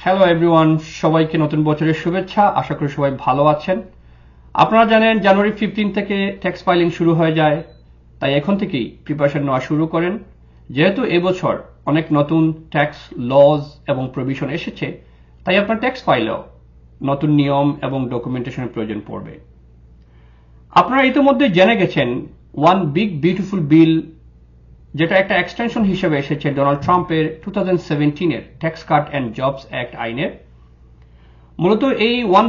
Hello everyone, সবাইকে নতুন বছরের শুভেচ্ছা। আশা করি সবাই ভালো আছেন। আপনারা জানেন জানুয়ারি 15 থেকে ট্যাক্স ফাইলিং শুরু হয়ে যায়, তাই এখন থেকেই প্রিপারেশন নেওয়া শুরু করেন। যেহেতু এবছর অনেক নতুন ট্যাক্স লজ এবং প্রভিশন এসেছে, তাই আপনার ট্যাক্স ফাইলেও নতুন নিয়ম এবং ডকুমেন্টেশনের প্রয়োজন পড়বে। আপনারা ইতিমধ্যে জেনে গেছেন ওয়ান বিগ বিউটিফুল বিল, যেটা একটা এক্সটেনশন হিসেবে এসেছে ডোনাল্ড ট্রাম্পের 2017-এর tax cut and jobs act আইনের। মূলত এই ওয়ান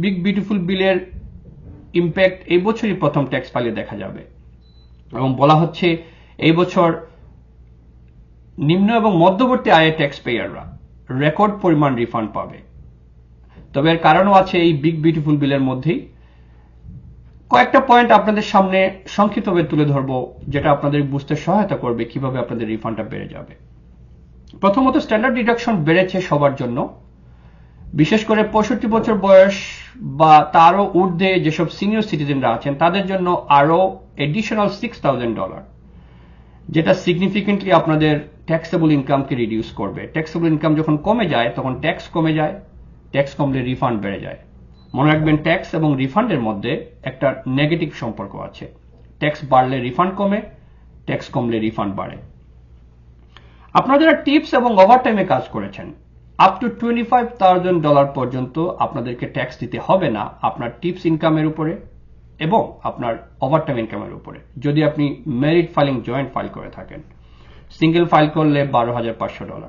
বিগ বিউটিফুল বিলের ইম্প্যাক্ট এই বছরই প্রথম ট্যাক্স ফাইলে দেখা যাবে এবং বলা হচ্ছে এই বছর নিম্ন এবং মধ্যবর্তী আয়ের ট্যাক্স পেয়াররা রেকর্ড পরিমাণ রিফান্ড পাবে। তবে এর কারণও আছে এই বিগ বিউটিফুল বিলের মধ্যেই। কয়েকটা পয়েন্ট আপনাদের সামনে সংক্ষিপ্তভাবে তুলে ধরবো, যেটা আপনাদের বুঝতে সহায়তা করবে কিভাবে আপনাদের রিফান্ডটা বেড়ে যাবে। প্রথমত, স্ট্যান্ডার্ড ডিডাকশন বেড়েছে সবার জন্য, বিশেষ করে 65 বছর বয়স বা তারও ঊর্ধ্বে যেসব সিনিয়র সিটিজেনরা আছেন তাদের জন্য আরো এডিশনাল $6,000, যেটা সিগনিফিকেন্টলি আপনাদের ট্যাক্সেবল ইনকামকে রিডিউস করবে। ট্যাক্সেবল ইনকাম যখন কমে যায় তখন ট্যাক্স কমে যায়, ট্যাক্স কমলে রিফান্ড বেড়ে যায়। মনে রাখবেন, ট্যাক্স এবং রিফান্ডের মধ্যে একটা নেগেটিভ সম্পর্ক আছে। ট্যাক্স বাড়লে রিফান্ড কমে, ট্যাক্স কমলে রিফান্ড বাড়ে। আপনারা যারা টিপস এবং ওভারটাইমে কাজ করেছেন, আপ টু $25,000 পর্যন্ত আপনাদেরকে ট্যাক্স দিতে হবে না আপনার টিপস ইনকামের উপরে এবং আপনার ওভারটাইম ইনকামের উপরে, যদি আপনি মেরিট ফাইলিং জয়েন্ট ফাইল করে থাকেন। সিঙ্গেল ফাইল করলে $12,500,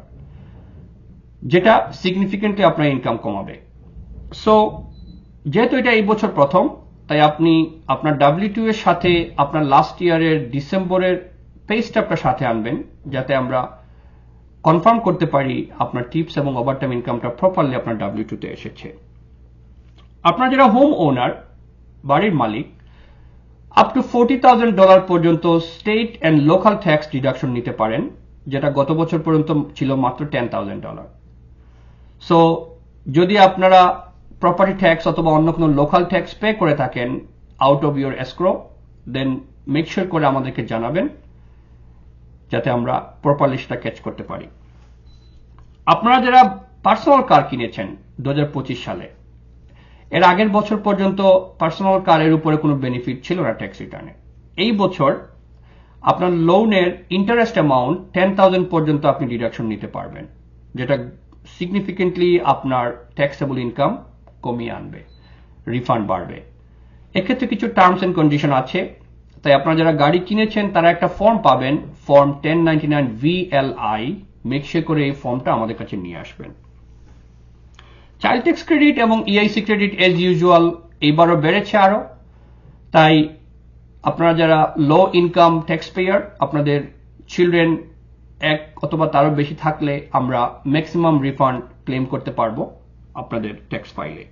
যেটা সিগনিফিকেন্টলি আপনার ইনকাম কমাবে। সো যেহেতু এটা এই বছর প্রথম, তাই আপনি আপনার W2 এর সাথে আপনার লাস্ট ইয়ারের ডিসেম্বরের পে স্ট্যাপটা সাথে আনবেন, যাতে আমরা কনফার্ম করতে পারি আপনার টিপস এবং ওভারটাইম ইনকামটা প্রপারলি আপনার W2 তে এসেছে। আপনার যারা হোম ওনার, বাড়ির মালিক, আপ টু $40,000 পর্যন্ত state and local tax deduction নিতে পারেন, যেটা গত বছর পর্যন্ত ছিল মাত্র $10,000। সো যদি আপনারা প্রপার্টি ট্যাক্স অথবা অন্য কোনো লোকাল ট্যাক্স পে করে থাকেন out of your escrow, then make sure করে আমাদেরকে জানাবেন, যাতে আমরা প্রপারলি সেটা ক্যাচ করতে পারি। আপনারা যারা পার্সোনাল কার কিনেছেন 2025 সালে, এর আগের বছর পর্যন্ত পার্সোনাল কারের উপরে কোনো বেনিফিট ছিল না ট্যাক্স রিটার্নে। এই বছর আপনার লোনের ইন্টারেস্ট অ্যামাউন্ট 10,000 পর্যন্ত আপনি ডিডাকশন নিতে পারবেন, যেটা সিগনিফিকেন্টলি আপনার ট্যাক্সেবল ইনকাম কমিয়ে আনবে, রিফান্ড বাড়বে। এক্ষেত্রে কিছু টার্মস এন্ড কন্ডিশন আছে, তাই আপনারা যারা গাড়ি কিনেছেন তারা একটা ফর্ম পাবেন, ফর্ম 1099 VLI। মেক শিওর করে এই ফর্মটা আমাদের কাছে নিয়ে আসবেন। চাইল্ড ট্যাক্স ক্রেডিট এবং EIC ক্রেডিট এজ ইউজুয়াল এইবারও বেড়েছে আরো, তাই আপনারা যারা লো ইনকাম ট্যাক্স পেয়ার, আপনাদের চিলড্রেন এক অথবা তারও বেশি থাকলে আমরা ম্যাক্সিমাম রিফান্ড ক্লেম করতে পারবো আপনাদের ট্যাক্স ফাইলে।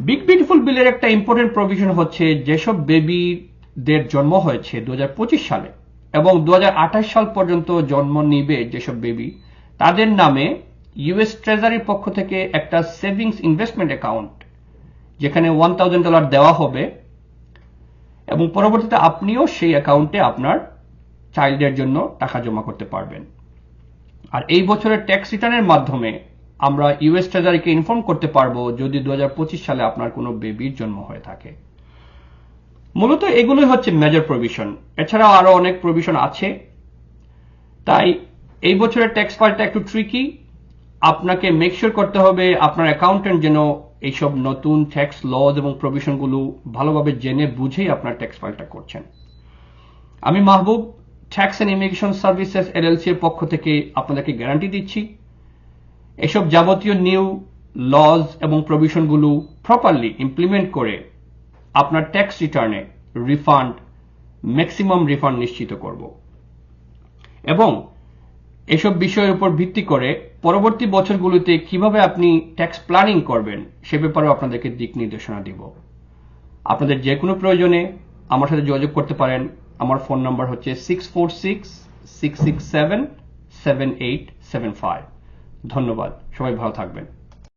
বিগ বিউটিফুল বিলের একটা ইম্পর্টেন্ট প্রভিশন হচ্ছে, যেসব বেবিদের জন্ম হয়েছে 2025 সালে এবং 2028 সাল পর্যন্ত জন্ম নিবে যেসব বেবি, তাদের নামে US ট্রেজারির পক্ষ থেকে একটা সেভিংস ইনভেস্টমেন্ট অ্যাকাউন্ট, যেখানে $1,000 দেওয়া হবে এবং পরবর্তীতে আপনিও সেই অ্যাকাউন্টে আপনার চাইল্ডের জন্য টাকা জমা করতে পারবেন। আর এই বছরের ট্যাক্স রিটার্নের মাধ্যমে আমরা US ট্রেজারিকে ইনফর্ম করতে পারবো যদি 2025 সালে আপনার কোনো বেবির জন্ম হয়ে থাকে। মূলত এগুলোই হচ্ছে মেজর প্রভিশন। এছাড়াও আরো অনেক প্রভিশন আছে, তাই এই বছরের ট্যাক্স ফাইলটা একটু ট্রিকি। আপনাকে মেক শিওর করতে হবে আপনার অ্যাকাউন্টেন্ট যেন এইসব নতুন ট্যাক্স লজ এবং প্রভিশনগুলো ভালোভাবে জেনে বুঝেই আপনার ট্যাক্স ফাইলটা করছেন। আমি Mahbub, tax and immigration services LLC এর পক্ষ থেকে আপনাদেরকে গ্যারান্টি দিচ্ছি, এসব যাবতীয় নিউ লজ এবং প্রভিশনগুলো প্রপারলি ইমপ্লিমেন্ট করে আপনার ট্যাক্স রিটার্নে রিফান্ড, ম্যাক্সিমাম রিফান্ড নিশ্চিত করব এবং এসব বিষয়ের উপর ভিত্তি করে পরবর্তী বছরগুলোতে কিভাবে আপনি ট্যাক্স প্ল্যানিং করবেন সে ব্যাপারেও আপনাদেরকে দিক নির্দেশনা দিব। আপনাদের যে কোনো প্রয়োজনে আমার সাথে যোগাযোগ করতে পারেন। আমার ফোন নাম্বার হচ্ছে 646-667-7875। ধন্যবাদ, সবাই ভালো থাকবেন।